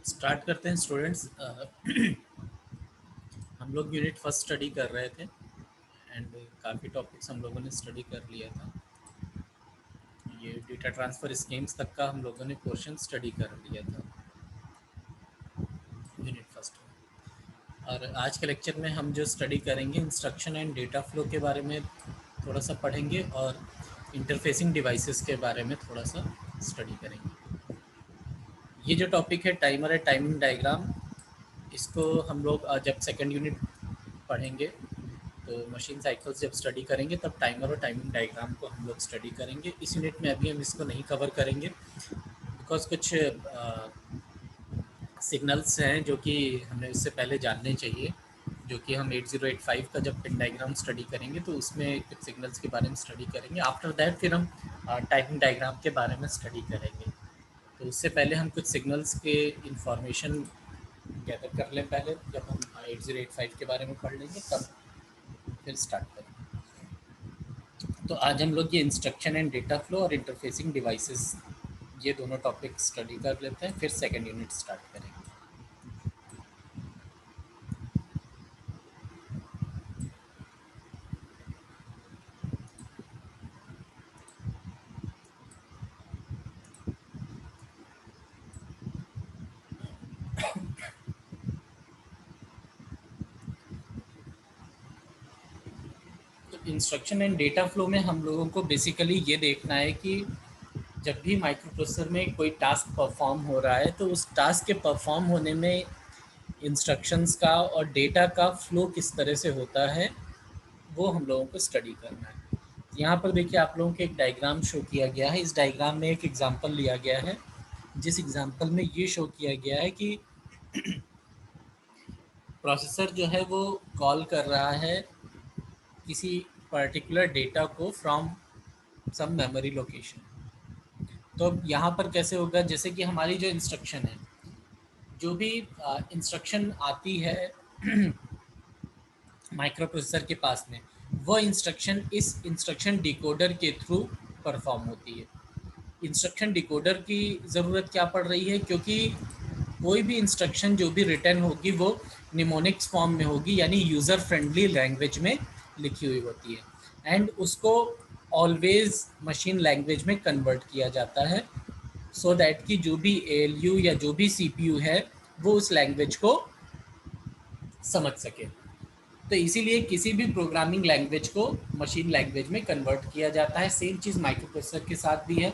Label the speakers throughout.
Speaker 1: Start करते हैं students. हम लोग यूनिट फर्स्ट स्टडी कर रहे थे एंड काफ़ी टॉपिक्स हम लोगों ने स्टडी कर लिया था। ये डेटा ट्रांसफ़र स्कीम्स तक का हम लोगों ने क्वेश्चन स्टडी कर लिया था यूनिट फर्स्ट में। और आज के लेक्चर में हम जो स्टडी करेंगे इंस्ट्रक्शन एंड डेटा फ्लो के बारे में थोड़ा सा पढ़ेंगे और इंटरफेसिंग डिवाइसेस के बारे में थोड़ा सा स्टडी करेंगे। ये जो टॉपिक है टाइमर है टाइमिंग डायग्राम, इसको हम लोग जब सेकेंड यूनिट पढ़ेंगे तो मशीन साइकिल्स जब स्टडी करेंगे तब टाइमर और टाइमिंग डायग्राम को हम लोग स्टडी करेंगे। इस यूनिट में अभी हम इसको नहीं कवर करेंगे बिकॉज कुछ सिग्नल्स हैं जो कि हमें इससे पहले जानने चाहिए, जो कि हम 8085 का जब पिन डायग्राम स्टडी करेंगे तो उसमें कुछ सिग्नल्स के बारे में स्टडी करेंगे। आफ्टर दैट फिर हम टाइमिंग डायग्राम के बारे में स्टडी करेंगे। तो उससे पहले हम कुछ सिग्नल्स के इंफॉर्मेशन गैदर कर लें पहले, जब हम 8085 के बारे में पढ़ लेंगे तब फिर स्टार्ट करेंगे। तो आज हम लोग ये इंस्ट्रक्शन एंड डेटा फ्लो और इंटरफेसिंग डिवाइसेस ये दोनों टॉपिक स्टडी कर लेते हैं, फिर सेकेंड यूनिट स्टार्ट करेंगे। तो इंस्ट्रक्शन एंड डेटा फ्लो में हम लोगों को बेसिकली ये देखना है कि जब भी माइक्रो प्रोसेसर में कोई टास्क परफॉर्म हो रहा है तो उस टास्क के परफॉर्म होने में इंस्ट्रक्शंस का और डेटा का फ्लो किस तरह से होता है वो हम लोगों को स्टडी करना है। यहाँ पर देखिए आप लोगों को एक डायग्राम शो किया गया है। इस डायग्राम में एक एग्जांपल लिया गया है, जिस एग्जांपल में ये शो किया गया है कि प्रोसेसर जो है वो कॉल कर रहा है किसी पर्टिकुलर डेटा को फ्रॉम सम मेमोरी लोकेशन। तो अब यहाँ पर कैसे होगा, जैसे कि हमारी जो इंस्ट्रक्शन है, जो भी इंस्ट्रक्शन आती है माइक्रो प्रोसेसर के पास में, वो इंस्ट्रक्शन इस इंस्ट्रक्शन डिकोडर के थ्रू परफॉर्म होती है। इंस्ट्रक्शन डिकोडर की ज़रूरत क्या पड़ रही है, क्योंकि कोई भी इंस्ट्रक्शन जो भी रिटर्न होगी वो निमोनिक्स फॉर्म में होगी, यानी यूज़र फ्रेंडली लैंग्वेज में लिखी हुई होती है एंड उसको ऑलवेज मशीन लैंग्वेज में कन्वर्ट किया जाता है सो दैट कि जो भी ALU या जो भी CPU है वो उस लैंग्वेज को समझ सके। तो इसीलिए किसी भी प्रोग्रामिंग लैंग्वेज को मशीन लैंग्वेज में कन्वर्ट किया जाता है। सेम चीज़ माइक्रो प्रोसेसर के साथ भी है।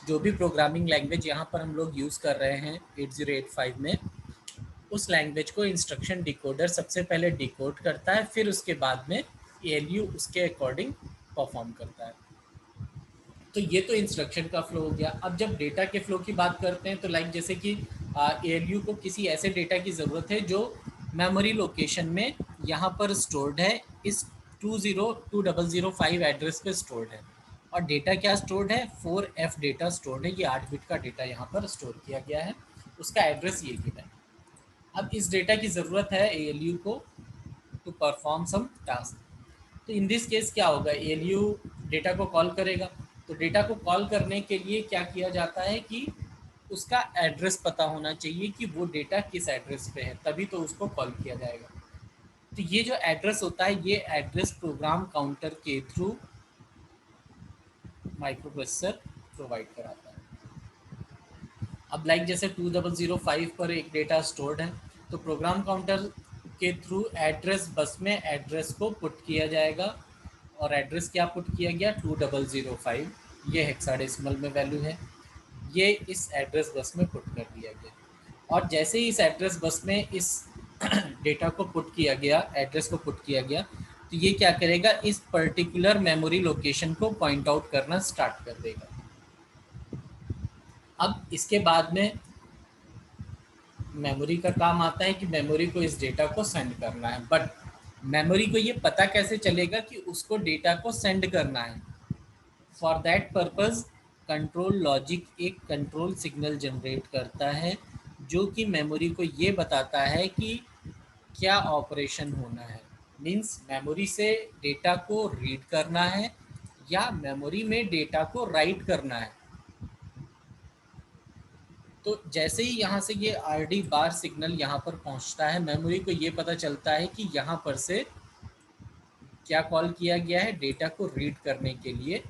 Speaker 1: जो भी प्रोग्रामिंग लैंग्वेज यहाँ पर हम लोग यूज़ कर रहे हैं 8085 में, उस लैंग्वेज को इंस्ट्रक्शन डिकोडर सबसे पहले डिकोड करता है, फिर उसके बाद में ALU उसके अकॉर्डिंग परफॉर्म करता है। तो ये तो इंस्ट्रक्शन का फ्लो हो गया। अब जब डेटा के फ्लो की बात करते हैं तो लाइक जैसे कि ALU को किसी ऐसे डेटा की ज़रूरत है जो मेमोरी लोकेशन में यहाँ पर स्टोर्ड है, इस 20025 एड्रेस पे स्टोर्ड है। और डेटा क्या स्टोर्ड है, 4F डेटा स्टोर्ड है। ये 8 बिट का डेटा यहाँ पर स्टोर किया गया है, उसका एड्रेस ये गिवन है। अब इस डेटा की ज़रूरत है ALU को टू परफॉर्म सम टास्क। तो इन दिस केस क्या होगा, ALU डेटा को कॉल करेगा। तो डेटा को कॉल करने के लिए क्या किया जाता है कि उसका एड्रेस पता होना चाहिए कि वो डेटा किस एड्रेस पे है, तभी तो उसको कॉल किया जाएगा। तो ये जो एड्रेस होता है, ये एड्रेस प्रोग्राम काउंटर के थ्रू माइक्रो प्रोसेसर प्रोवाइड कराता है। अब लाइक जैसे 2005 पर एक डेटा स्टोर्ड है, तो प्रोग्राम काउंटर के थ्रू एड्रेस बस में एड्रेस को पुट किया जाएगा। और एड्रेस क्या पुट किया गया, 2005, ये हेक्साडेसिमल में वैल्यू है, ये इस एड्रेस बस में पुट कर दिया गया। और जैसे ही इस एड्रेस बस में इस डेटा को पुट किया गया, एड्रेस को पुट किया गया, तो ये क्या करेगा, इस पर्टिकुलर मेमोरी लोकेशन को पॉइंट आउट करना स्टार्ट कर देगा। अब इसके बाद में मेमोरी का काम आता है कि मेमोरी को इस डेटा को सेंड करना है। बट मेमोरी को ये पता कैसे चलेगा कि उसको डेटा को सेंड करना है। For that purpose control logic एक कंट्रोल सिग्नल जनरेट करता है, जो कि मेमोरी को ये बताता है कि क्या ऑपरेशन होना है। मीन्स मेमोरी से डेटा को रीड करना है या मेमोरी में डेटा को राइट करना है। तो जैसे ही यहाँ से ये RD बार सिग्नल यहाँ पर पहुँचता है, मेमोरी को ये पता चलता है कि यहाँ पर से क्या कॉल किया गया है, डेटा को रीड करने के लिए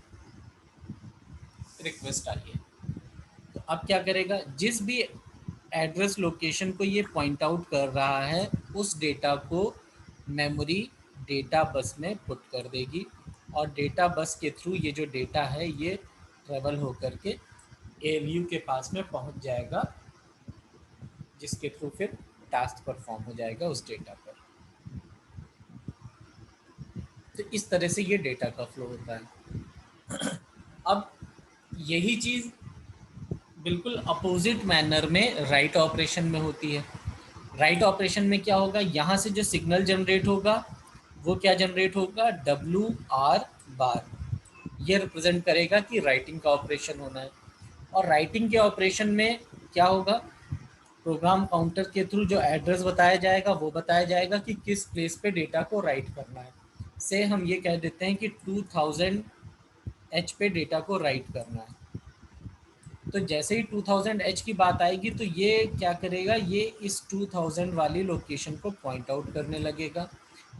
Speaker 1: रिक्वेस्ट आई है। तो अब क्या करेगा, जिस भी एड्रेस लोकेशन को ये पॉइंट आउट कर रहा है उस डेटा को मेमोरी डेटा बस में पुट कर देगी, और डेटा बस के थ्रू ये जो डेटा है ये ट्रेवल होकर के ALU के पास में पहुंच जाएगा, जिसके थ्रू फिर टास्क परफॉर्म हो जाएगा उस डेटा पर। तो इस तरह से ये डेटा का फ्लो होता है। अब यही चीज़ बिल्कुल अपोजिट मैनर में राइट ऑपरेशन में होती है। राइट ऑपरेशन में क्या होगा, यहाँ से जो सिग्नल जनरेट होगा वो क्या जनरेट होगा, WR बार। ये रिप्रेजेंट करेगा कि राइटिंग का ऑपरेशन होना है। और राइटिंग के ऑपरेशन में क्या होगा, प्रोग्राम काउंटर के थ्रू जो एड्रेस बताया जाएगा वो बताया जाएगा कि किस प्लेस पे डेटा को राइट करना है। से हम ये कह देते हैं कि 2000H पे डेटा को राइट करना है। तो जैसे ही 2000H की बात आएगी तो ये क्या करेगा, ये इस 2000 वाली लोकेशन को पॉइंट आउट करने लगेगा।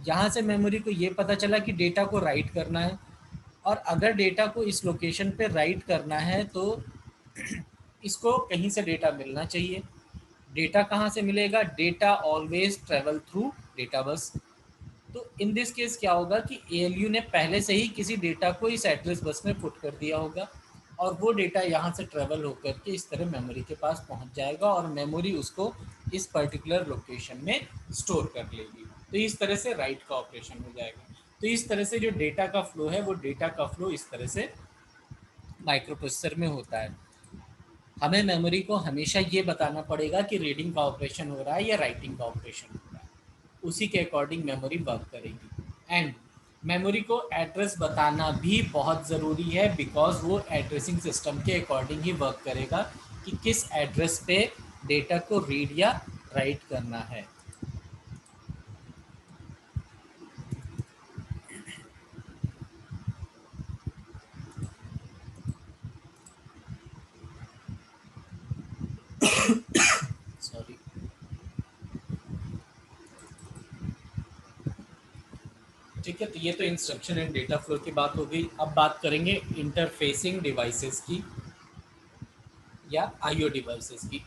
Speaker 1: यहाँ से मेमोरी को ये पता चला कि डेटा को राइट करना है, और अगर डेटा को इस लोकेशन पे राइट करना है तो इसको कहीं से डेटा मिलना चाहिए। डेटा कहाँ से मिलेगा, data always travel through data bus. तो इन दिस केस क्या होगा कि ALU ने पहले से ही किसी डेटा को इस एड्रेस बस में पुट कर दिया होगा, और वो डेटा यहाँ से ट्रेवल होकर के इस तरह मेमोरी के पास पहुँच जाएगा, और मेमोरी उसको इस पर्टिकुलर लोकेशन में स्टोर कर लेगी। तो इस तरह से राइट का ऑपरेशन हो जाएगा। तो इस तरह से जो डेटा का फ्लो है वो डेटा का फ्लो इस तरह से माइक्रो प्रोसेसर में होता है। हमें मेमोरी को हमेशा ये बताना पड़ेगा कि रीडिंग का ऑपरेशन हो रहा है या राइटिंग का ऑपरेशन हो रहा है, उसी के अकॉर्डिंग मेमोरी वर्क करेगी। एंड मेमोरी को एड्रेस बताना भी बहुत ज़रूरी है, बिकॉज वो एड्रेसिंग सिस्टम के अकॉर्डिंग ही वर्क करेगा कि किस एड्रेस पे डेटा को रीड या राइट करना है। सॉरी। ठीक है, तो ये तो इंस्ट्रक्शन एंड डेटा फ्लो की बात हो गई। अब बात करेंगे इंटरफेसिंग डिवाइसेस की या IO डिवाइसेस की।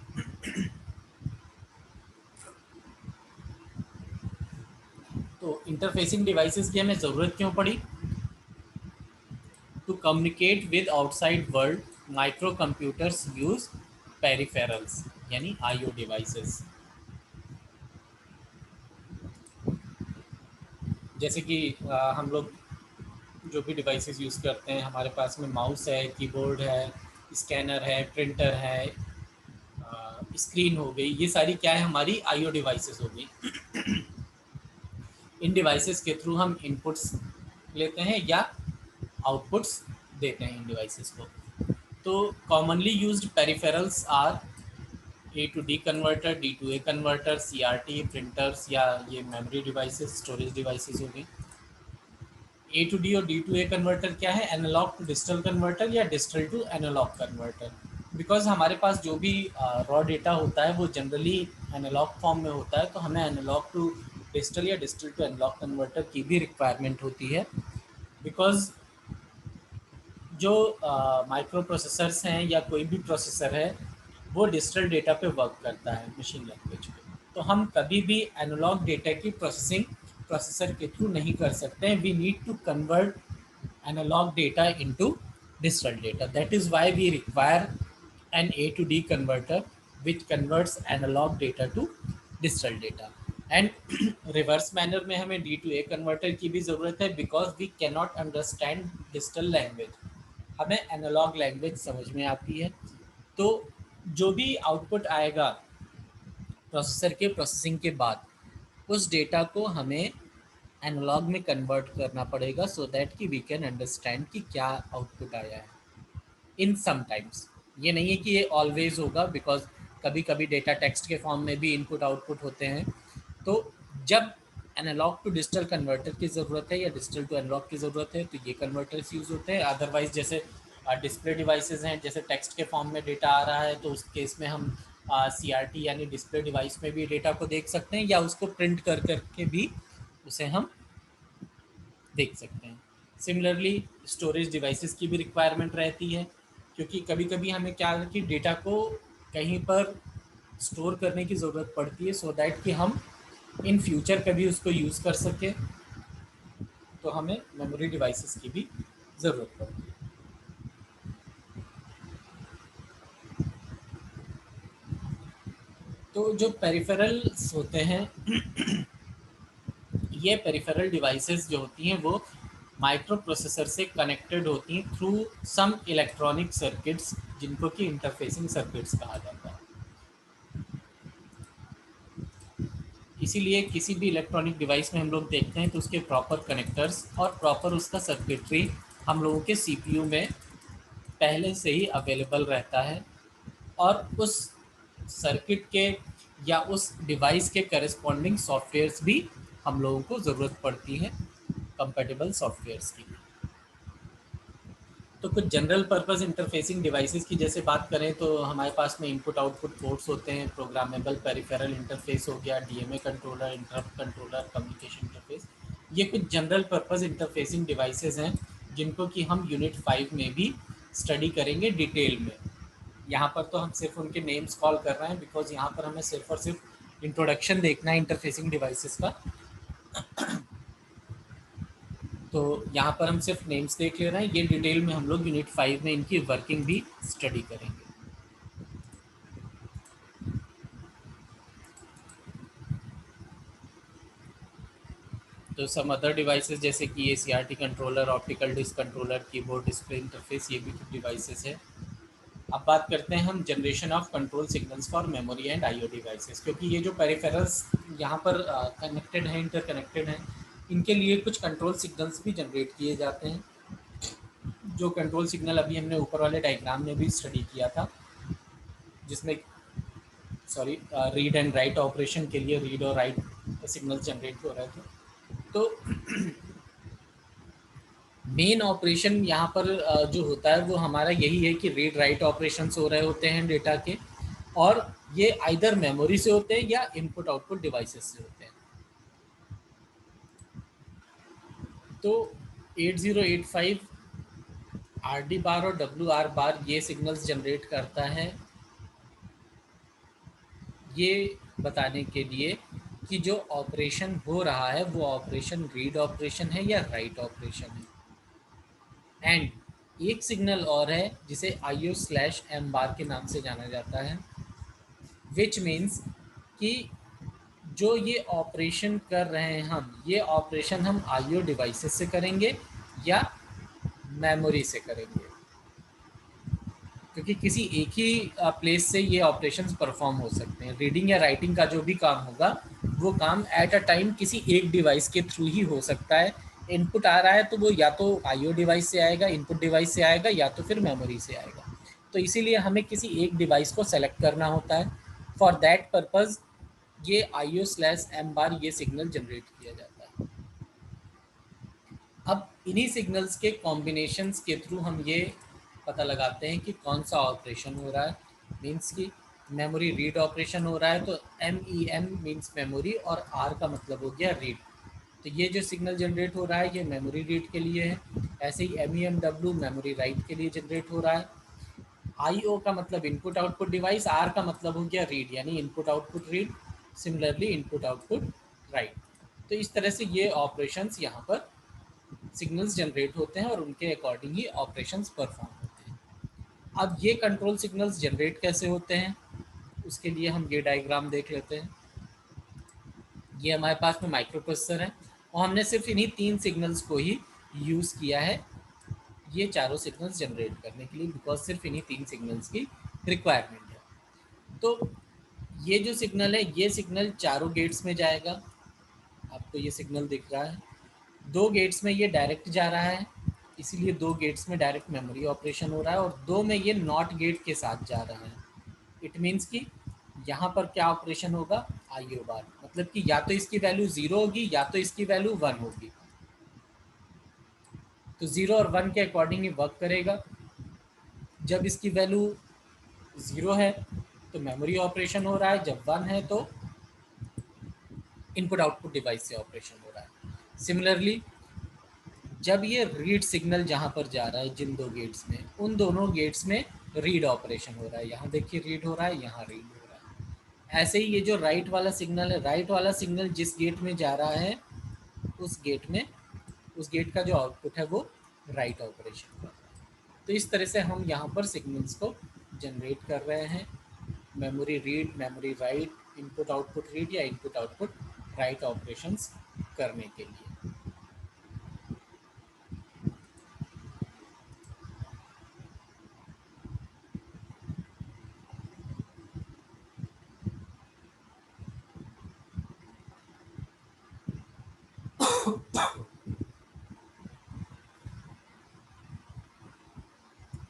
Speaker 1: तो इंटरफेसिंग डिवाइसेस की हमें ज़रूरत क्यों पड़ी, to communicate with outside world micro computers use peripherals यानी IO डिवाइसेस। जैसे कि हम लोग जो भी डिवाइसेस यूज़ करते हैं, हमारे पास में माउस है, कीबोर्ड है, स्कैनर है, प्रिंटर है, स्क्रीन हो गई, ये सारी क्या है, हमारी IO डिवाइसेस हो गई। इन डिवाइसेस के थ्रू हम इनपुट्स लेते हैं या आउटपुट्स देते हैं इन डिवाइसेस को। तो commonly used peripherals are A to D converter, D to A converter, CRT printers या ये मेमोरी डिवाइसेस, स्टोरेज डिवाइसेस हो गई। A to D और D to A कन्वर्टर क्या है, एनालॉग टू डिजिटल कन्वर्टर या digital to analogue converter. Because हमारे पास जो भी रॉ डेटा होता है वो जनरली एनालॉग फॉर्म में होता है, तो हमें एनालॉग टू डिजिटल या डिजिटल टू एनालॉग कन्वर्टर की भी रिक्वायरमेंट होती है। बिकॉज जो माइक्रो प्रोसेसर्स हैं या कोई भी प्रोसेसर है वो डिजिटल डेटा पे वर्क करता है, मशीन लैंग्वेज पे। तो हम कभी भी एनालॉग डेटा की प्रोसेसिंग प्रोसेसर के थ्रू नहीं कर सकते हैं। We need to convert analogue data into digital data. That is why we require an A to D converter which converts analog data to digital data। And reverse manner में हमें D to A converter की भी ज़रूरत है, because we cannot understand digital language, हमें analogue language समझ में आती है। तो जो भी आउटपुट आएगा प्रोसेसर के प्रोसेसिंग के बाद, उस डेटा को हमें एनालॉग में कन्वर्ट करना पड़ेगा, सो दैट कि वी कैन अंडरस्टैंड कि क्या आउटपुट आया है। इन सम टाइम्स, ये नहीं है कि ये ऑलवेज होगा, बिकॉज कभी कभी डेटा टेक्स्ट के फॉर्म में भी इनपुट आउटपुट होते हैं। तो जब एनालॉग टू डिजिटल कन्वर्टर की ज़रूरत है या डिजिटल टू एनालॉग की ज़रूरत है तो ये कन्वर्टर्स यूज़ होते हैं। अदरवाइज जैसे डिस्प्ले डिवाइसेस हैं, जैसे टेक्स्ट के फॉर्म में डेटा आ रहा है तो उस केस में हम CRT यानी डिस्प्ले डिवाइस में भी डेटा को देख सकते हैं, या उसको प्रिंट कर करके भी उसे हम देख सकते हैं। सिमिलरली स्टोरेज डिवाइसेस की भी रिक्वायरमेंट रहती है, क्योंकि कभी कभी हमें क्या है कि डेटा को कहीं पर स्टोर करने की ज़रूरत पड़ती है, सो दैट कि हम इन फ्यूचर कभी उसको यूज़ कर सकें, तो हमें मेमोरी डिवाइसेस की भी ज़रूरत पड़ती है। तो जो पेरिफेरल्स होते हैं, ये पेरिफेरल डिवाइसेस जो होती हैं वो माइक्रो प्रोसेसर से कनेक्टेड होती हैं थ्रू सम इलेक्ट्रॉनिक सर्किट्स, जिनको कि इंटरफेसिंग सर्किट्स कहा जाता है। इसीलिए किसी भी इलेक्ट्रॉनिक डिवाइस में हम लोग देखते हैं तो उसके प्रॉपर कनेक्टर्स और प्रॉपर उसका सर्किटरी हम लोगों के CPU में पहले से ही अवेलेबल रहता है, और उस सर्किट के या उस डिवाइस के करस्पॉन्डिंग सॉफ्टवेयर्स भी हम लोगों को ज़रूरत पड़ती है, कंपैटिबल सॉफ्टवेयर्स की। तो कुछ जनरल पर्पस इंटरफेसिंग डिवाइसेस की जैसे बात करें तो हमारे पास में इनपुट आउटपुट पोर्ट्स होते हैं, प्रोग्रामेबल पेरिफेरल इंटरफेस हो गया, DMA controller, interrupt controller, communication interface. ये कुछ जनरल पर्पस इंटरफेसिंग डिवाइसेस हैं जिनको कि हम यूनिट 5 में भी स्टडी करेंगे डिटेल में। यहाँ पर तो हम सिर्फ उनके नेम्स कॉल कर रहे हैं, बिकॉज यहाँ पर हमें सिर्फ और सिर्फ इंट्रोडक्शन देखना है इंटरफेसिंग डिवाइसेस का। तो यहाँ पर हम सिर्फ नेम्स देख ले रहे हैं, ये डिटेल में हम लोग यूनिट 5 में इनकी वर्किंग भी स्टडी करेंगे। तो सम अदर डिवाइसेस जैसे कि ये CRT controller, optical disk controller, keyboard, display interface, ये भी कुछ डिवाइसेस है। अब बात करते हैं हम generation of control signals for memory and IO devices, क्योंकि ये जो पेरिफेरल्स यहाँ पर कनेक्टेड हैं, इंटरकनेक्टेड हैं, इनके लिए कुछ कंट्रोल सिग्नल्स भी जनरेट किए जाते हैं। जो कंट्रोल सिग्नल अभी हमने ऊपर वाले डायग्राम में भी स्टडी किया था, जिसमें रीड एंड राइट ऑपरेशन के लिए रीड और राइट सिग्नल जनरेट हो रहे थे। तो मेन ऑपरेशन यहाँ पर जो होता है वो हमारा यही है कि रीड राइट ऑपरेशंस हो रहे होते हैं डेटा के, और ये आइदर मेमोरी से होते हैं या इनपुट आउटपुट डिवाइसेस से होते हैं। तो 8085 RD बार और WR बार ये सिग्नल्स जनरेट करता है, ये बताने के लिए कि जो ऑपरेशन हो रहा है वो ऑपरेशन रीड ऑपरेशन है या राइट ऑपरेशन है। एंड एक सिग्नल और है जिसे IO/M बार के नाम से जाना जाता है, विच मीन्स कि जो ये ऑपरेशन कर रहे हैं हम, ये ऑपरेशन हम IO डिवाइसेस से करेंगे या मेमोरी से करेंगे, क्योंकि किसी एक ही प्लेस से ये ऑपरेशंस परफॉर्म हो सकते हैं। रीडिंग या राइटिंग का जो भी काम होगा वो काम एट अ टाइम किसी एक डिवाइस के थ्रू ही हो सकता है। इनपुट आ रहा है तो वो या तो IO डिवाइस से आएगा, इनपुट डिवाइस से आएगा, या तो फिर मेमोरी से आएगा। तो इसीलिए हमें किसी एक डिवाइस को सेलेक्ट करना होता है। फॉर दैट पर्पज़ ये IO/M बार ये सिग्नल जनरेट किया जाता है। अब इन्हीं सिग्नल्स के कॉम्बिनेशंस के थ्रू हम ये पता लगाते हैं कि कौन सा ऑपरेशन हो रहा है। मीन्स कि मेमोरी रीड ऑपरेशन हो रहा है तो MEM मीन्स मेमोरी, और R का मतलब हो गया रीड। तो ये जो सिग्नल जनरेट हो रहा है ये मेमोरी रीड के लिए है। ऐसे ही MEMW मेमोरी राइट के लिए जनरेट हो रहा है। IO का मतलब इनपुट आउटपुट डिवाइस, R का मतलब हो गया रीड यानी input output read, similarly input output right. तो इस तरह से ये ऑपरेशंस यहाँ पर सिग्नल्स जनरेट होते हैं और उनके अकॉर्डिंग ही ऑपरेशंस परफॉर्म होते हैं। अब ये कंट्रोल सिग्नल्स जनरेट कैसे होते हैं उसके लिए हम ये डायग्राम देख लेते हैं। ये हमारे पास में माइक्रो प्रोसेसर है और हमने सिर्फ इन्हीं 3 सिग्नल्स को ही यूज़ किया है ये चारों सिग्नल्स जनरेट करने के लिए, बिकॉज सिर्फ इन्हीं 3 सिग्नल्स की रिक्वायरमेंट है। तो ये जो सिग्नल है ये सिग्नल चारों गेट्स में जाएगा। आपको ये सिग्नल दिख रहा है, 2 गेट्स में ये डायरेक्ट जा रहा है, इसीलिए 2 गेट्स में डायरेक्ट मेमोरी ऑपरेशन हो रहा है, और 2 में ये नॉट गेट के साथ जा रहा है। इट मीन्स कि यहाँ पर क्या ऑपरेशन होगा, IO बार, मतलब कि या तो इसकी वैल्यू 0 होगी या तो इसकी वैल्यू 1 होगी। तो 0 और 1 के अकॉर्डिंग ही वर्क करेगा। जब इसकी वैल्यू 0 है तो मेमोरी ऑपरेशन हो रहा है, जब 1 है तो इनपुट आउटपुट डिवाइस से ऑपरेशन हो रहा है। सिमिलरली जब ये रीड सिग्नल जहाँ पर जा रहा है जिन दो गेट्स में, उन दोनों गेट्स में रीड ऑपरेशन हो रहा है। यहाँ देखिए रीड हो रहा है, यहाँ रीड हो रहा है। ऐसे ही ये जो राइट वाला सिग्नल है, राइट वाला सिग्नल जिस गेट में जा रहा है उस गेट में, उस गेट का जो आउटपुट है वो राइट ऑपरेशन कर रहा है। तो इस तरह से हम यहाँ पर सिग्नल्स को जनरेट कर रहे हैं, memory read, memory write, input output read या इनपुट आउटपुट राइट ऑपरेशंस करने के लिए।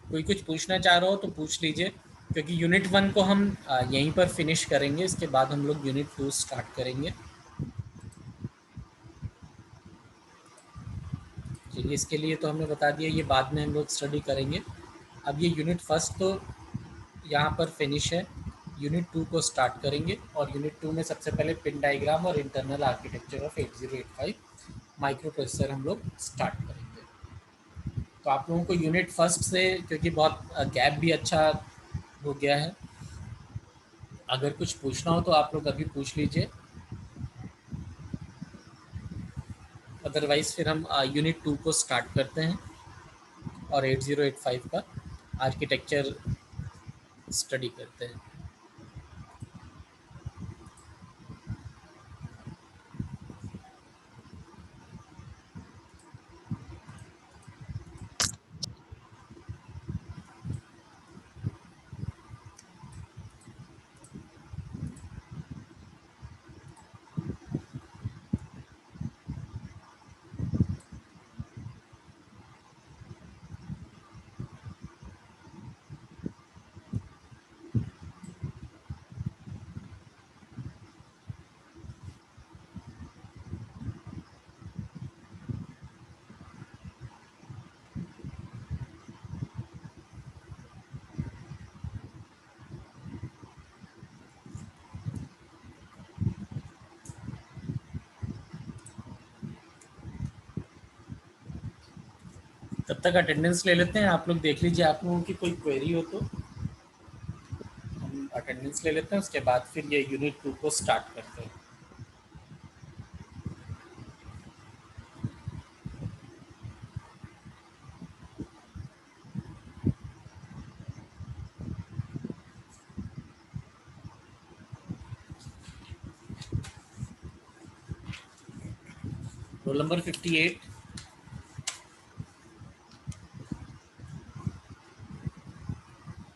Speaker 1: कोई कुछ पूछना चाह रहा हो तो पूछ लीजिए, क्योंकि यूनिट 1 को हम यहीं पर फिनिश करेंगे, इसके बाद हम लोग यूनिट 2 स्टार्ट करेंगे। चलिए, इसके लिए तो हमने बता दिया, ये बाद में हम लोग स्टडी करेंगे। अब ये यूनिट 1 तो यहाँ पर फिनिश है, यूनिट 2 को स्टार्ट करेंगे। और यूनिट 2 में सबसे पहले पिन डायग्राम और internal architecture of 8085 micro processor हम लोग स्टार्ट करेंगे। तो आप लोगों को यूनिट 1 से, क्योंकि बहुत गैप भी अच्छा हो गया है, अगर कुछ पूछना हो तो आप लोग अभी पूछ लीजिए, अदरवाइज़ फिर हम यूनिट 2 को स्टार्ट करते हैं और 8085 का आर्किटेक्चर स्टडी करते हैं। तब तक अटेंडेंस ले लेते हैं, आप लोग देख लीजिए, आप लोगों की कोई क्वेरी हो तो हम अटेंडेंस ले लेते हैं, उसके बाद फिर ये यूनिट 2 को स्टार्ट करते हैं। रोल नंबर 58,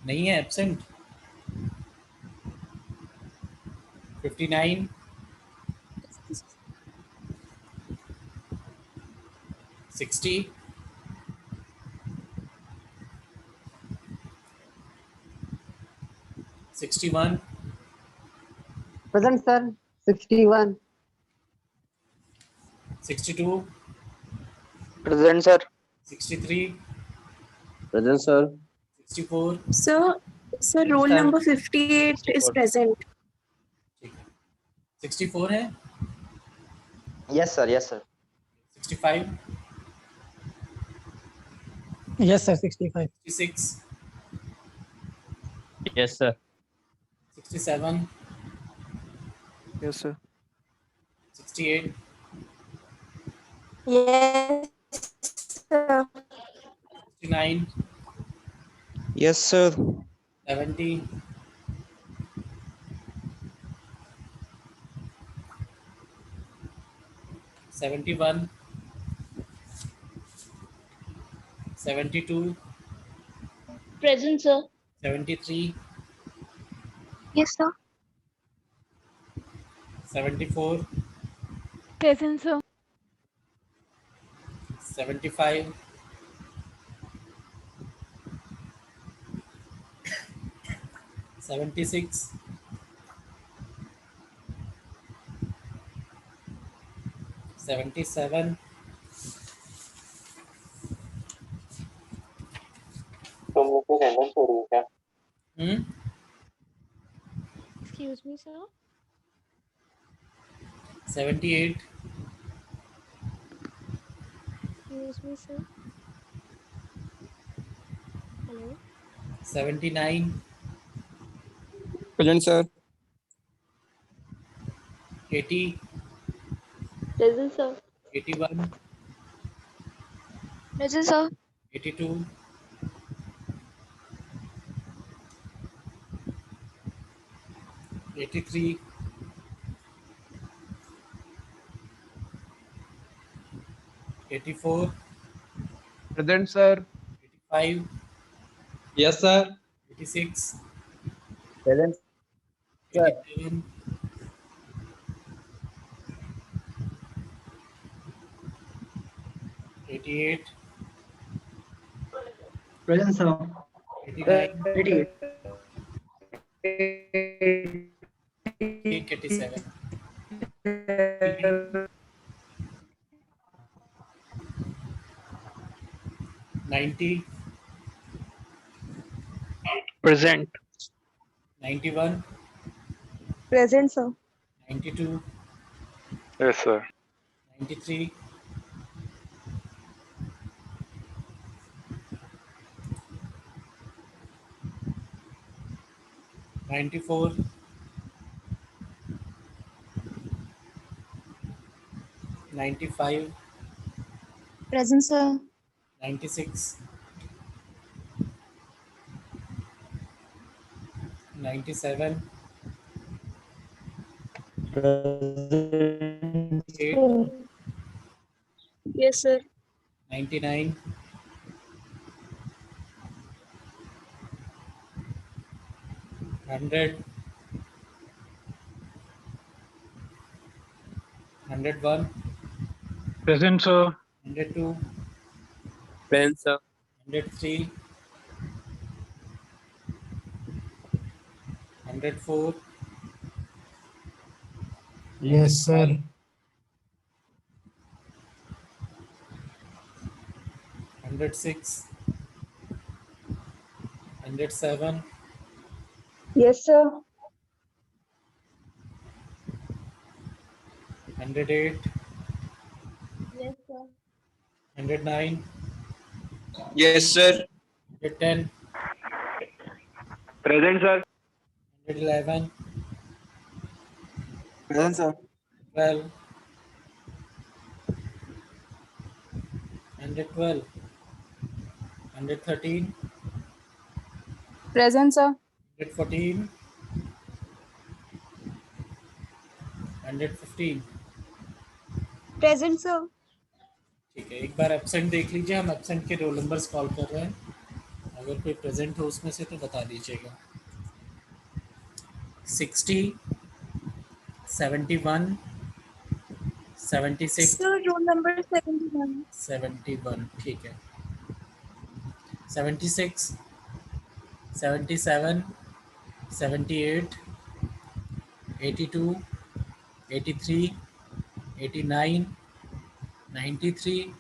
Speaker 1: नहीं है, absent. 59, 60, 61,
Speaker 2: Present, sir. 61.
Speaker 1: 62,
Speaker 3: Present, sir.
Speaker 1: 63,
Speaker 4: Present, sir.
Speaker 1: 64,
Speaker 5: Sir, roll
Speaker 4: Sir.
Speaker 5: number 58 is
Speaker 4: 64.
Speaker 5: present.
Speaker 1: ठीक है, 64 है,
Speaker 3: Yes, sir. Yes, sir.
Speaker 1: 65,
Speaker 6: Yes, sir. 65.
Speaker 1: 66,
Speaker 4: Yes, sir.
Speaker 1: 67,
Speaker 7: Yes, sir.
Speaker 1: 68,
Speaker 5: Yes, sir.
Speaker 1: 69,
Speaker 7: Yes, sir.
Speaker 1: 70, 71, 72,
Speaker 8: Present, sir.
Speaker 1: 73,
Speaker 8: Yes, sir.
Speaker 1: 74,
Speaker 8: Present, sir.
Speaker 1: 75, 76, 77,
Speaker 8: Excuse me, sir.
Speaker 1: 78,
Speaker 8: Excuse me, sir. Hello.
Speaker 1: 79,
Speaker 7: Present, sir.
Speaker 1: 80,
Speaker 8: Present, sir.
Speaker 1: 81,
Speaker 8: Present, sir.
Speaker 1: 82, 83, 84,
Speaker 7: Present, sir.
Speaker 1: 85,
Speaker 7: Yes, sir.
Speaker 1: 86,
Speaker 4: Present, sir.
Speaker 1: 87, 88,
Speaker 6: Present, sir.
Speaker 1: 89,
Speaker 6: 88.
Speaker 1: 87, 90,
Speaker 7: Present.
Speaker 1: 91,
Speaker 5: Present, sir.
Speaker 1: 92,
Speaker 2: Yes, sir.
Speaker 1: 93, 94, 95,
Speaker 5: Present, sir.
Speaker 1: 96, 97,
Speaker 6: Present,
Speaker 1: 8,
Speaker 6: sir.
Speaker 8: Yes, sir.
Speaker 1: 99, 100, 101,
Speaker 7: Present, sir.
Speaker 1: 102,
Speaker 7: Present, sir.
Speaker 1: 103, 104,
Speaker 6: Yes, sir.
Speaker 1: 106, 107,
Speaker 5: Yes, sir.
Speaker 1: 108,
Speaker 8: Yes, sir.
Speaker 1: 109,
Speaker 7: Yes, sir.
Speaker 1: 110,
Speaker 2: Present, sir.
Speaker 1: 111,
Speaker 7: Present, sir.
Speaker 1: 12, 112, 113,
Speaker 5: Present, sir.
Speaker 1: 114, 115.
Speaker 5: Present, sir.
Speaker 1: ठीक है, एक बार absent देख लीजिए, हम absent के roll numbers call कर रहे हैं, अगर कोई प्रेजेंट हो उसमें से तो बता दीजिएगा। 60, 71, 76,
Speaker 5: Sir, roll number 71.
Speaker 1: 71, ठीक है, 76, 77, 78, 82, 83, 89, 93,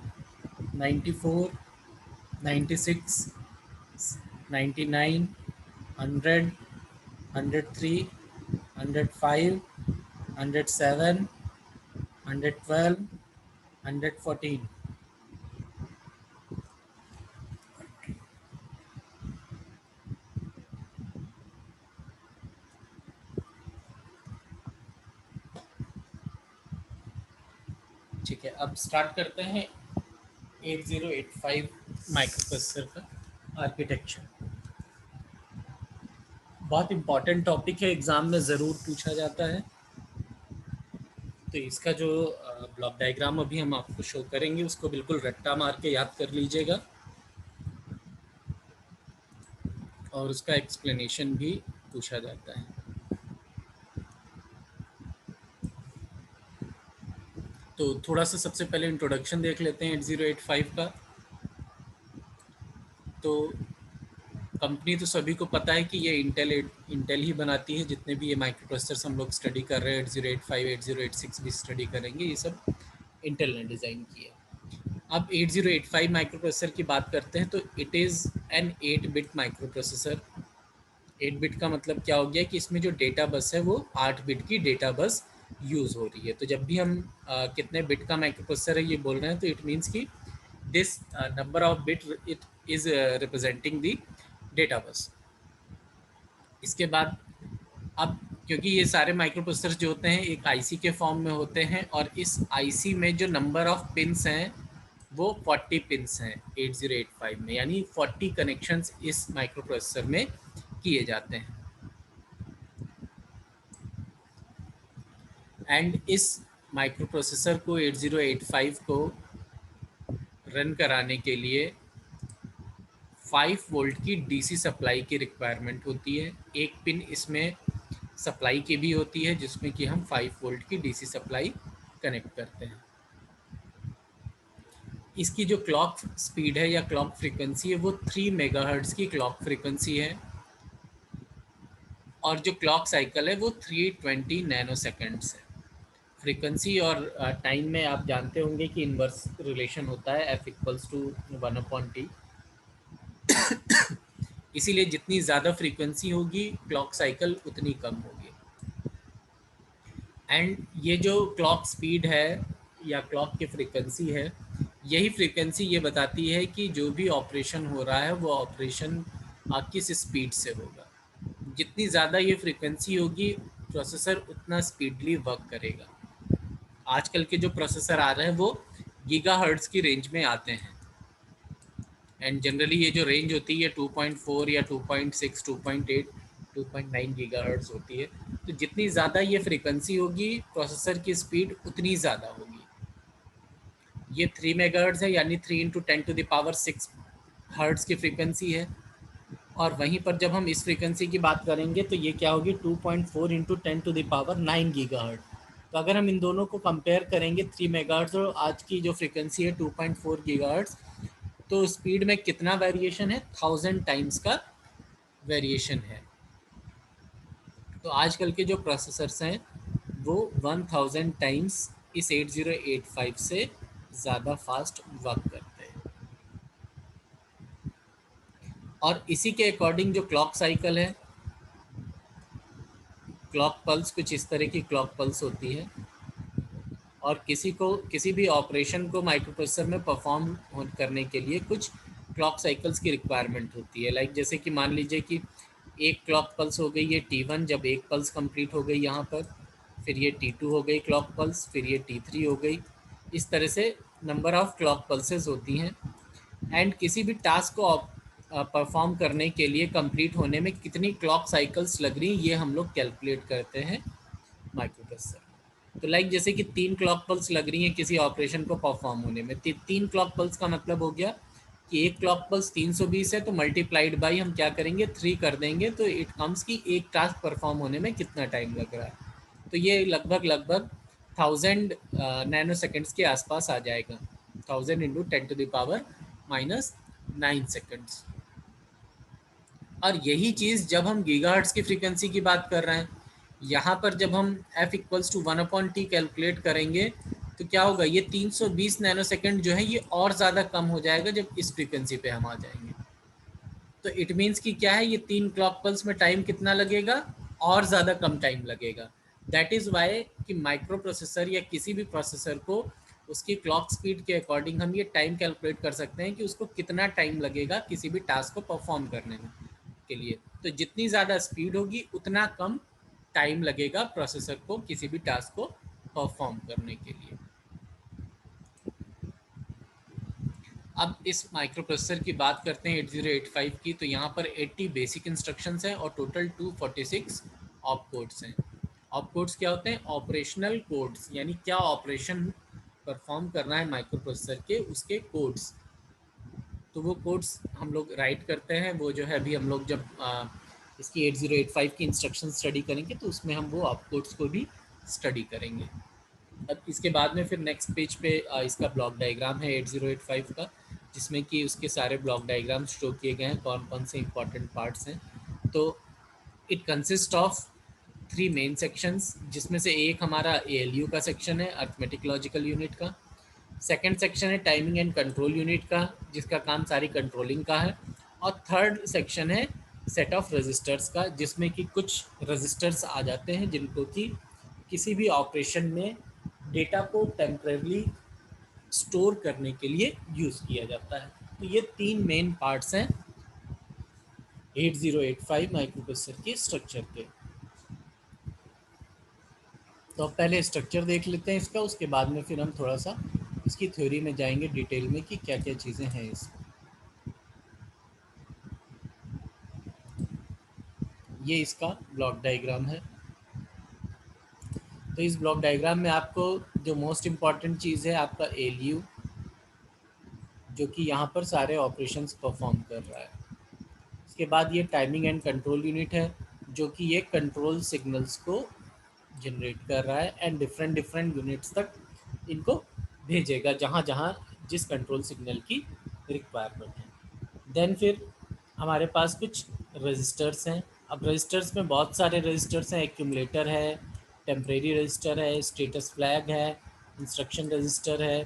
Speaker 1: 94, 96, 99, 100, 103, 105, 107, 112, 114. ठीक है, अब स्टार्ट करते हैं 8085 माइक्रोप्रोसेसर का आर्किटेक्चर। बहुत इंपॉर्टेंट टॉपिक है, एग्ज़ाम में ज़रूर पूछा जाता है। तो इसका जो ब्लॉक डायग्राम अभी हम आपको शो करेंगे उसको बिल्कुल रट्टा मार के याद कर लीजिएगा, और उसका एक्सप्लेनेशन भी पूछा जाता है। तो थोड़ा सा सबसे पहले इंट्रोडक्शन देख लेते हैं 8085 का। तो कंपनी तो सभी को पता है कि ये इंटेल ही बनाती है, जितने भी ये माइक्रो प्रोसेसर्स हम लोग स्टडी कर रहे हैं, 8085, 8086 भी स्टडी करेंगे, ये सब इंटेल ने डिज़ाइन किया। अब 8085 माइक्रो प्रोसेसर की बात करते हैं, तो it is an 8 bit micro processor. 8 bit का मतलब क्या हो गया कि इसमें जो डेटा बस है वो 8 बिट की डेटा बस यूज़ हो रही है। तो जब भी हम कितने बिट का माइक्रो प्रोसेसर है ये बोल रहे हैं, तो इट मीन्स कि this number of bit it is representing the data bus. इसके बाद अब क्योंकि ये सारे माइक्रो प्रोसेसर जो होते हैं एक आईसी के फॉर्म में होते हैं, और इस आईसी में जो नंबर ऑफ पिन्स हैं वो 40 पिन्स हैं 8085 में, यानी 40 कनेक्शंस इस माइक्रो प्रोसेसर में किए जाते हैं। एंड इस माइक्रो प्रोसेसर को 8085 को रन कराने के लिए 5 वोल्ट की डीसी सप्लाई की रिक्वायरमेंट होती है। एक पिन इसमें सप्लाई की भी होती है जिसमें कि हम 5 वोल्ट की डीसी सप्लाई कनेक्ट करते हैं। इसकी जो क्लॉक स्पीड है या क्लॉक फ्रीक्वेंसी है वो 3 मेगाहर्ट्ज़ की क्लॉक फ्रीक्वेंसी है, और जो क्लॉक साइकिल है वो 320 नैनो सेकेंड्स है। फ्रीक्वेंसी और टाइम में आप जानते होंगे कि इन्वर्स रिलेशन होता है, F = 1/T। इसीलिए जितनी ज़्यादा फ्रीक्वेंसी होगी क्लॉक साइकिल उतनी कम होगी। एंड ये जो क्लॉक स्पीड है या क्लॉक की फ्रीक्वेंसी है, यही फ्रीक्वेंसी ये बताती है कि जो भी ऑपरेशन हो रहा है वो ऑपरेशन किस स्पीड से होगा। जितनी ज़्यादा ये फ्रीक्वेंसी होगी प्रोसेसर उतना स्पीडली वर्क करेगा। आजकल के जो प्रोसेसर आ रहे हैं वो गीगाहर्ट्ज़ की रेंज में आते हैं, एंड जनरली ये जो रेंज होती है 2.4 या 2.6, 2.8, 2.9 गीगाहर्ट्ज़ होती है। तो जितनी ज़्यादा ये फ्रीक्वेंसी होगी प्रोसेसर की स्पीड उतनी ज़्यादा होगी। ये 3 मेगाहर्ट्ज़ है, यानी 3 × 10⁶ हर्ट्ज़ की फ्रीक्वेंसी है। और वहीं पर जब हम इस फ्रीक्वेंसी की बात करेंगे तो ये क्या होगी 2.4 × 10⁹ गीगाहर्ट्ज़। तो अगर हम इन दोनों को कंपेयर करेंगे 3 मेगाहर्ट्ज़ और आज की जो फ्रीक्वेंसी है 2.4 गीगाहर्ट्ज़, तो स्पीड में कितना वेरिएशन है, 1000 टाइम्स का वेरिएशन है। तो आजकल के जो प्रोसेसर्स हैं वो 1000 टाइम्स इस 8085 से ज़्यादा फास्ट वर्क करते हैं। और इसी के अकॉर्डिंग जो क्लॉक साइकिल है, क्लॉक पल्स कुछ इस तरह की क्लॉक पल्स होती है, और किसी भी ऑपरेशन को माइक्रो प्रोसेसर में परफॉर्म करने के लिए कुछ क्लॉक साइकिल्स की रिक्वायरमेंट होती है। लाइक जैसे कि मान लीजिए कि एक क्लॉक पल्स हो गई ये T1, जब एक पल्स कंप्लीट हो गई यहाँ पर, फिर ये T2 हो गई क्लॉक पल्स, फिर ये T3 हो गई। इस तरह से नंबर ऑफ़ क्लॉक पल्सेस होती हैं। एंड किसी भी टास्क को परफॉर्म करने के लिए कंप्लीट होने में कितनी क्लॉक साइकिल्स लग रही हैं ये हम लोग कैलकुलेट करते हैं माइक्रो प्रोसेसर। तो लाइक जैसे कि 3 क्लॉक पल्स लग रही हैं किसी ऑपरेशन को परफॉर्म होने में, 3 क्लॉक पल्स का मतलब हो गया कि एक क्लॉक पल्स 320 है, तो मल्टीप्लाइड बाई हम क्या करेंगे 3 कर देंगे, तो इट कम्स की एक टास्क परफॉर्म होने में कितना टाइम लग रहा है। तो ये लगभग 1000 नैनो सेकेंड्स के आसपास आ जाएगा, 1000 × 10⁻⁹ सेकेंड्स। और यही चीज़ जब हम गीगाहर्ट्ज़ की फ्रीक्वेंसी की बात कर रहे हैं, यहाँ पर जब हम F = 1/T कैलकुलेट करेंगे तो क्या होगा, ये 320 नैनो सेकेंड जो है ये और ज़्यादा कम हो जाएगा जब इस फ्रीक्वेंसी पे हम आ जाएंगे। तो इट मीन्स कि क्या है, ये 3 क्लॉक पल्स में टाइम कितना लगेगा, और ज़्यादा कम टाइम लगेगा। दैट इज़ वाई कि माइक्रो प्रोसेसर या किसी भी प्रोसेसर को उसकी क्लॉक स्पीड के अकॉर्डिंग हम ये टाइम कैलकुलेट कर सकते हैं कि उसको कितना टाइम लगेगा किसी भी टास्क को परफॉर्म करने में के लिए। तो जितनी ज़्यादा स्पीड होगी उतना कम टाइम लगेगा प्रोसेसर को किसी भी टास्क को परफॉर्म करने के लिए। अब इस माइक्रो प्रोसेसर की बात करते हैं 8085 की, तो यहाँ पर 80 बेसिक इंस्ट्रक्शंस हैं और टोटल 246 ऑप कोड्स हैं। ऑप कोड्स क्या होते हैं, ऑपरेशनल कोड्स, यानी क्या ऑपरेशन परफॉर्म करना है माइक्रो प्रोसेसर के उसके कोड्स। तो वो कोड्स हम लोग राइट करते हैं, वो जो है अभी हम लोग जब इसकी 8085 की इंस्ट्रक्शन स्टडी करेंगे तो उसमें हम वो ऑप कोड्स को भी स्टडी करेंगे। अब इसके बाद में फिर नेक्स्ट पेज पे इसका ब्लॉक डायग्राम है 8085 का, जिसमें कि उसके सारे ब्लॉक डायग्राम शो किए गए हैं, कौन कौन से इंपॉर्टेंट पार्ट्स हैं। तो it consist of 3 main sections, जिसमें से एक हमारा ALU का सेक्शन है, अर्थमेटिक लॉजिकल यूनिट का। सेकंड सेक्शन है टाइमिंग एंड कंट्रोल यूनिट का, जिसका काम सारी कंट्रोलिंग का है। और थर्ड सेक्शन है सेट ऑफ रजिस्टर्स का, जिसमें कि कुछ रजिस्टर्स आ जाते हैं जिनको कि किसी भी ऑपरेशन में डेटा को टेम्परेरी स्टोर करने के लिए यूज़ किया जाता है। तो ये 3 मेन पार्ट्स हैं 8085 माइक्रोप्रोसेसर के स्ट्रक्चर के। तो अब पहले स्ट्रक्चर देख लेते हैं इसका, उसके बाद में फिर हम थोड़ा सा इसकी थ्योरी में जाएंगे डिटेल में कि क्या क्या चीज़ें हैं इसमें। ये इसका ब्लॉक डायग्राम है। तो इस ब्लॉक डायग्राम में आपको जो मोस्ट इम्पॉर्टेंट चीज़ है आपका एलयू, जो कि यहाँ पर सारे ऑपरेशंस परफॉर्म कर रहा है। इसके बाद ये टाइमिंग एंड कंट्रोल यूनिट है, जो कि ये कंट्रोल सिग्नल्स को जनरेट कर रहा है एंड डिफरेंट यूनिट्स तक इनको भेजेगा जहाँ जहाँ जिस कंट्रोल सिग्नल की रिक्वायरमेंट है। देन फिर हमारे पास कुछ रजिस्टर्स हैं। अब रजिस्टर्स में बहुत सारे रजिस्टर्स हैं, एक्यूमुलेटर है, टेम्परेरी रजिस्टर है, स्टेटस फ्लैग है, इंस्ट्रक्शन रजिस्टर है।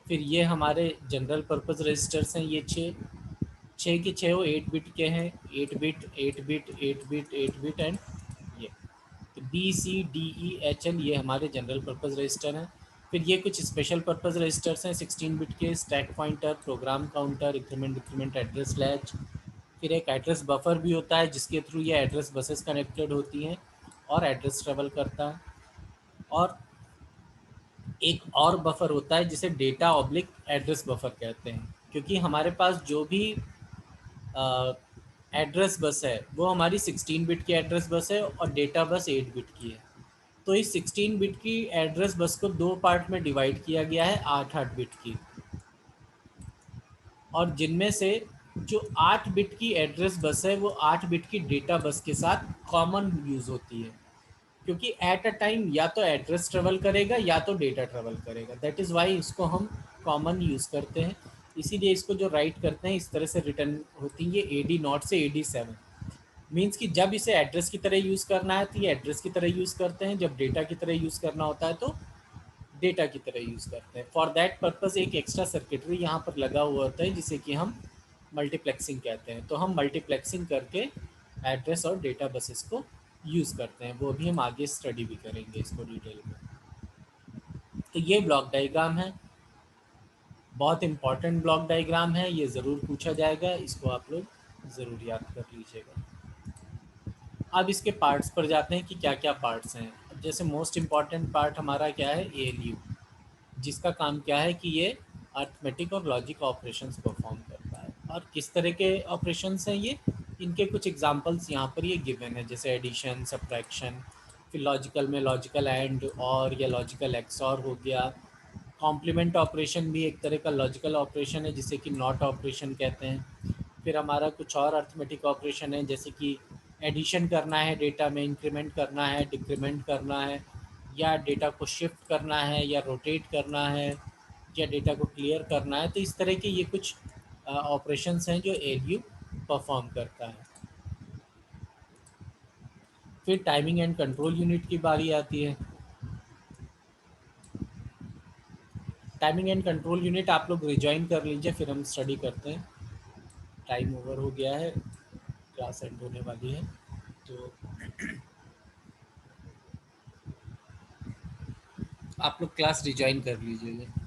Speaker 1: फिर ये हमारे जनरल पर्पस रजिस्टर्स हैं, ये छः के छः 8 बिट के हैं, 8 bit 8 bit 8 bit 8 bit and ये BCDEHL ये हमारे जनरल पर्पस रजिस्टर हैं। फिर ये कुछ स्पेशल पर्पस रजिस्टर्स हैं 16 बिट के, stack pointer, program counter, increment address latch. फिर एक एड्रेस बफर भी होता है जिसके थ्रू ये एड्रेस बसेस कनेक्टेड होती हैं और एड्रेस ट्रेवल करता है। और एक और बफर होता है जिसे डेटा ऑब्लिक एड्रेस बफर कहते हैं, क्योंकि हमारे पास जो भी एड्रेस बस है वो हमारी 16 बिट की एड्रेस बस है और डेटा बस 8 बिट की है। तो इस 16 बिट की एड्रेस बस को 2 पार्ट में डिवाइड किया गया है 8 बिट की, और जिनमें से जो 8 बिट की एड्रेस बस है वो 8 बिट की डेटा बस के साथ कॉमन यूज़ होती है, क्योंकि एट अ टाइम या तो एड्रेस ट्रेवल करेगा या तो डेटा ट्रेवल करेगा। दैट इज़ वाई इसको हम कॉमन यूज़ करते हैं। इसीलिए इसको जो राइट करते हैं इस तरह से रिटर्न होती है AD0 से AD7। मीन्स कि जब इसे एड्रेस की तरह यूज़ करना है तो ये एड्रेस की तरह यूज़ करते हैं, जब डेटा की तरह यूज़ करना होता है तो डेटा की तरह यूज़ करते हैं। फॉर दैट पर्पज़ एक एक्स्ट्रा सर्किटरी यहाँ पर लगा हुआ होता है जिसे कि हम मल्टीप्लेक्सिंग कहते हैं। तो हम मल्टीप्लेक्सिंग करके एड्रेस और डेटा बसेस को यूज़ करते हैं, वो भी हम आगे स्टडी भी करेंगे इसको डिटेल में। तो ये ब्लॉक डायग्राम है, बहुत इम्पॉर्टेंट ब्लॉक डायग्राम है, ये ज़रूर पूछा जाएगा, इसको आप लोग ज़रूर याद कर लीजिएगा। अब इसके पार्ट्स पर जाते हैं कि क्या क्या पार्ट्स हैं। अब जैसे मोस्ट इम्पॉर्टेंट पार्ट हमारा क्या है, ALU, जिसका काम क्या है कि ये अर्थमेटिक और लॉजिक ऑपरेशंस परफॉर्म करता है। और किस तरह के ऑपरेशंस हैं ये, इनके कुछ एग्जांपल्स यहाँ पर ये गिवन है, जैसे एडिशन, सब्ट्रैक्शन। फिर लॉजिकल में लॉजिकल एंड और या लॉजिकल एक्सॉर हो गया। कॉम्प्लीमेंट ऑपरेशन भी एक तरह का लॉजिकल ऑपरेशन है जिसे कि नॉट ऑपरेशन कहते हैं। फिर हमारा कुछ और अर्थमेटिक ऑपरेशन है, जैसे कि एडिशन करना है डेटा में, इंक्रीमेंट करना है, डिक्रीमेंट करना है, या डेटा को शिफ्ट करना है या रोटेट करना है, या डेटा को क्लियर करना है। तो इस तरह के ये कुछ ऑपरेशंस हैं जो ALU परफॉर्म करता है। फिर टाइमिंग एंड कंट्रोल यूनिट की बारी आती है। टाइमिंग एंड कंट्रोल यूनिट आप लोग रिजॉइन कर लीजिए, फिर हम स्टडी करते हैं। टाइम ओवर हो गया है, क्लास एंड होने वाली है, तो आप लोग क्लास रिजॉइन कर लीजिएगा।